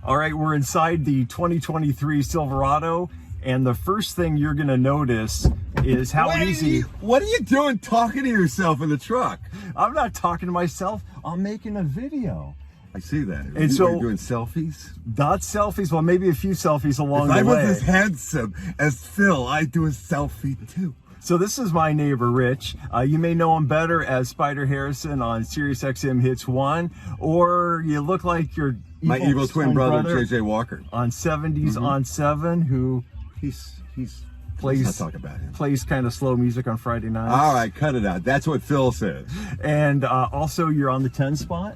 All right, we're inside the 2023 Silverado, and the first thing you're going to notice is how easy... What are you doing talking to yourself in the truck? I'm not talking to myself. I'm making a video. I see that. And so, you're doing selfies? Not selfies. Well, maybe a few selfies along the way. If I was as handsome as Phil, I'd do a selfie too. So this is my neighbor, Rich. You may know him better as Spyder Harrison on SiriusXM Hits 1, or you look like your my evil twin brother, JJ Walker. On 70s on 7, who he's plays, let's not talk about him. Plays kind of slow music on Friday nights. All right, cut it out. That's what Phil says. And also you're on the 10 spot.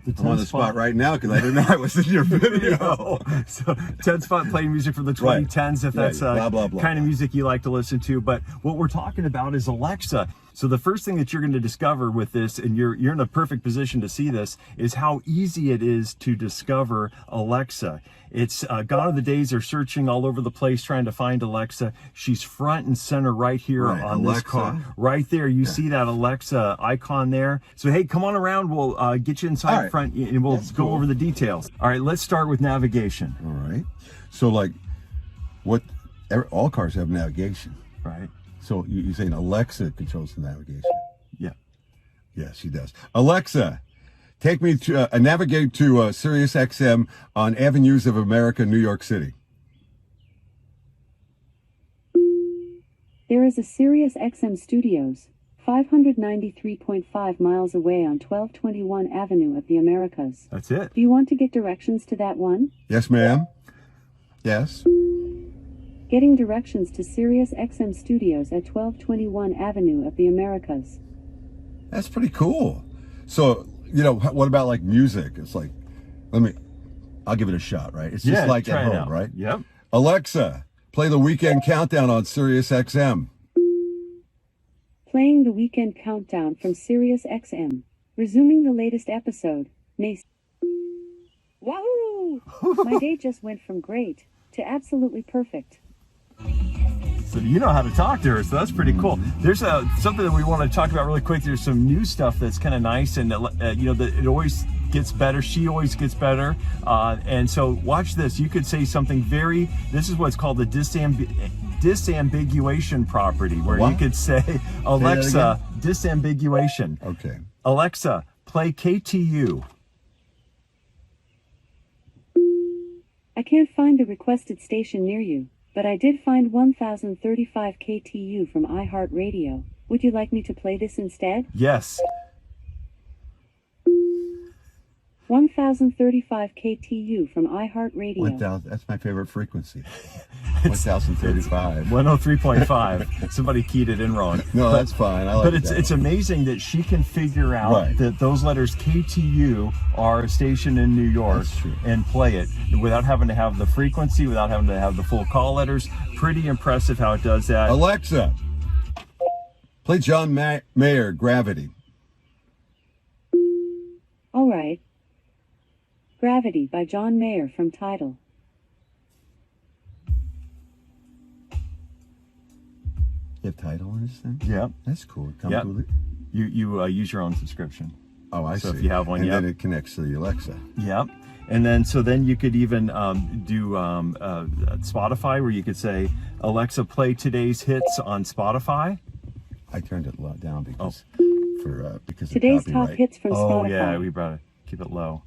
I'm on the spot right now because I didn't know I was in your video. So 10 spot playing music from the 2010s, if that's blah, blah, blah, kind of music you like to listen to. But what we're talking about is Alexa. So the first thing that you're going to discover with this, and you're in a perfect position to see this, is how easy it is to discover Alexa. It's gone are the days they're searching all over the place trying to find Alexa. She's front and center right here on Alexa. This car. Right there. You see that Alexa icon there. So, hey, come on around. We'll get you inside front and we'll go over the details. All right, let's start with navigation. All right. So, like, all cars have navigation. Right. So you're saying Alexa controls the navigation? Yeah. Yeah, she does. Alexa, take me to navigate to SiriusXM on Avenues of America, New York City. There is a SiriusXM Studios, 593.5 miles away on 1221 Avenue of the Americas. That's it. Do you want to get directions to that one? Yes, ma'am. Yes. Getting directions to SiriusXM Studios at 1221 Avenue of the Americas. That's pretty cool. So, what about like music? It's like, I'll give it a shot, right? It's just like at home, right? Yep. Alexa, play the Weekend Countdown on SiriusXM. Playing the Weekend Countdown from SiriusXM. Resuming the latest episode. Wow! My day just went from great to absolutely perfect. So you know how to talk to her, so that's pretty cool. There's something that we want to talk about really quick. There's some new stuff that's kind of nice, and it always gets better. She always gets better, and so watch this. You could say something this is what's called the disambiguation property, where you could say, Alexa, disambiguation. Okay. Alexa, play KTU. I can't find the requested station near you, but I did find 1035 KTU from iHeartRadio. Would you like me to play this instead? Yes. 1035 KTU from iHeartRadio. 1000, that's my favorite frequency. 1035. 103.5. Somebody keyed it in wrong. No, that's fine. I like but it's amazing that she can figure out that those letters KTU are a station in New York and play it without having to have the frequency, without having to have the full call letters. Pretty impressive how it does that. Alexa, play John Mayer, Gravity. All right. Gravity by John Mayer from Tidal. You have Tidal on this thing? Yep. That's cool. It comes with it? You use your own subscription. Oh, I see. So if you have one, and then it connects to the Alexa. Yep. And then you could even do Spotify, where you could say, Alexa, play today's hits on Spotify. I turned it down because because today's of top hits from Spotify. Oh yeah, we brought it. Keep it low.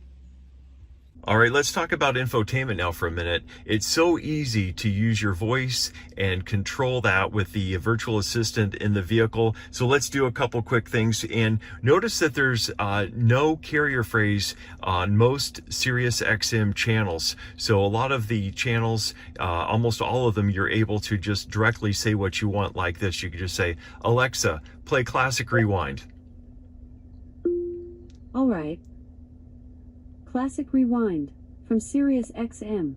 All right, let's talk about infotainment now for a minute. It's so easy to use your voice and control that with the virtual assistant in the vehicle. So let's do a couple quick things. And notice that there's no carrier phrase on most SiriusXM channels. So a lot of the channels, almost all of them, you're able to just directly say what you want like this. You could just say, Alexa, play Classic Rewind. All right. Classic Rewind from SiriusXM.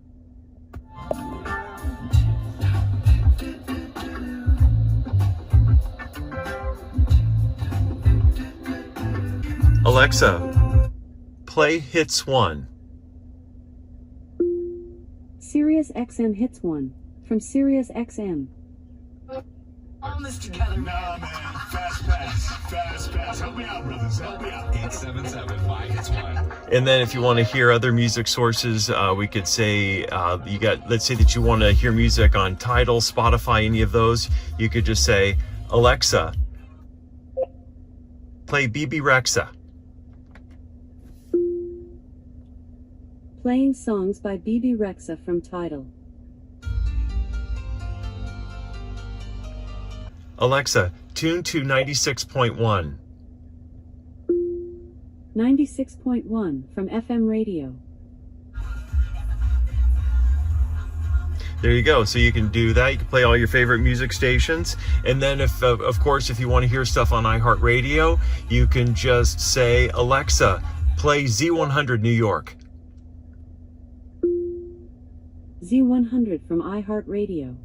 Alexa, play Hits 1. SiriusXM Hits 1 from SiriusXM. On this together, man. Fast pass. Fast pass. Help me out, brothers. Help me out. 877-5-1. And then if you want to hear other music sources, we could say let's say that you want to hear music on Tidal, Spotify, any of those. You could just say, Alexa, play BB Rexa. Playing songs by BB Rexa from Tidal. Alexa, tune to 96.1. 96.1 from FM radio. There you go. So you can do that. You can play all your favorite music stations. And then if, of course, if you want to hear stuff on iHeartRadio, you can just say, Alexa, play Z100 New York. Z100 from iHeartRadio.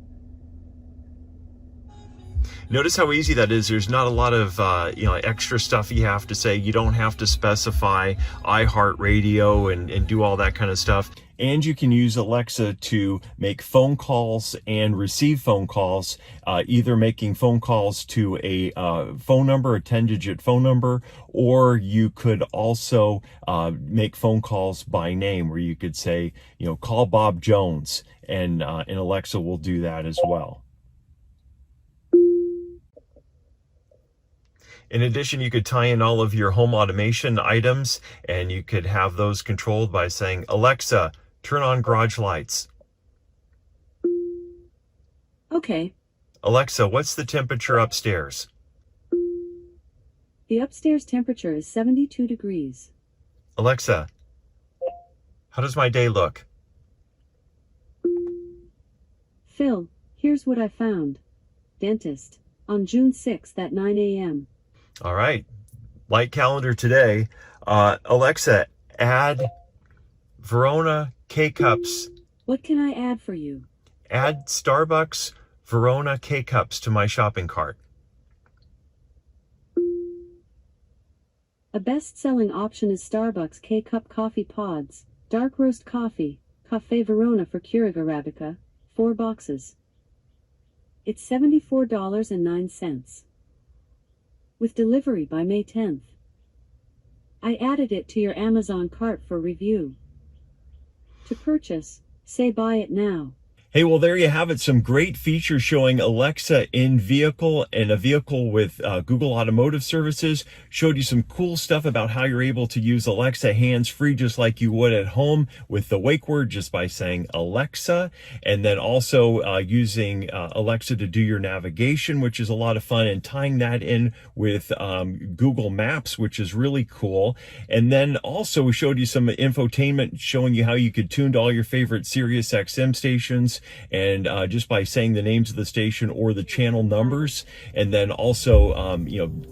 Notice how easy that is. There's not a lot of extra stuff you have to say. You don't have to specify iHeartRadio and do all that kind of stuff. And you can use Alexa to make phone calls and receive phone calls, either making phone calls to a phone number, a 10-digit phone number, or you could also make phone calls by name, where you could say, call Bob Jones, and Alexa will do that as well. In addition, you could tie in all of your home automation items, and you could have those controlled by saying, Alexa, turn on garage lights. Okay. Alexa, what's the temperature upstairs? The upstairs temperature is 72 degrees. Alexa, how does my day look? Phil, here's what I found. Dentist. On June 6th at 9 a.m. All right. Light calendar today. Alexa, add Verona K-Cups. What can I add for you? Add Starbucks Verona K-Cups to my shopping cart. A best-selling option is Starbucks K-Cup coffee pods, dark roast coffee, Cafe Verona for Keurig Arabica, 4 boxes. It's $74.09. With delivery by May 10th. I added it to your Amazon cart for review. To purchase, say buy it now. Hey, well, there you have it. Some great features showing Alexa in vehicle, and a vehicle with Google Automotive Services. Showed you some cool stuff about how you're able to use Alexa hands-free just like you would at home with the wake word, just by saying Alexa, and then also using Alexa to do your navigation, which is a lot of fun, and tying that in with Google Maps, which is really cool. And then also we showed you some infotainment showing you how you could tune to all your favorite SiriusXM stations, and just by saying the names of the station or the channel numbers, and then also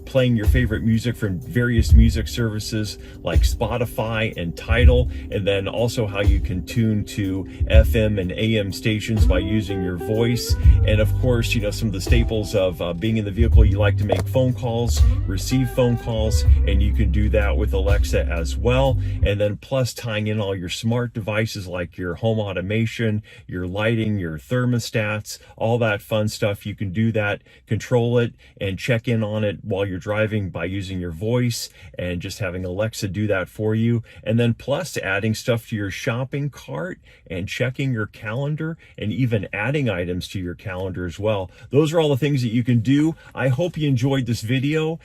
playing your favorite music from various music services like Spotify and Tidal, and then also how you can tune to FM and AM stations by using your voice. And of course, some of the staples of being in the vehicle, you like to make phone calls, receive phone calls, and you can do that with Alexa as well. And then plus tying in all your smart devices like your home automation, your lighting, your thermostats, all that fun stuff. You can do that, control it, and check in on it while you're driving by using your voice and just having Alexa do that for you. And then plus adding stuff to your shopping cart and checking your calendar, and even adding items to your calendar as well. Those are all the things that you can do. I hope you enjoyed this video.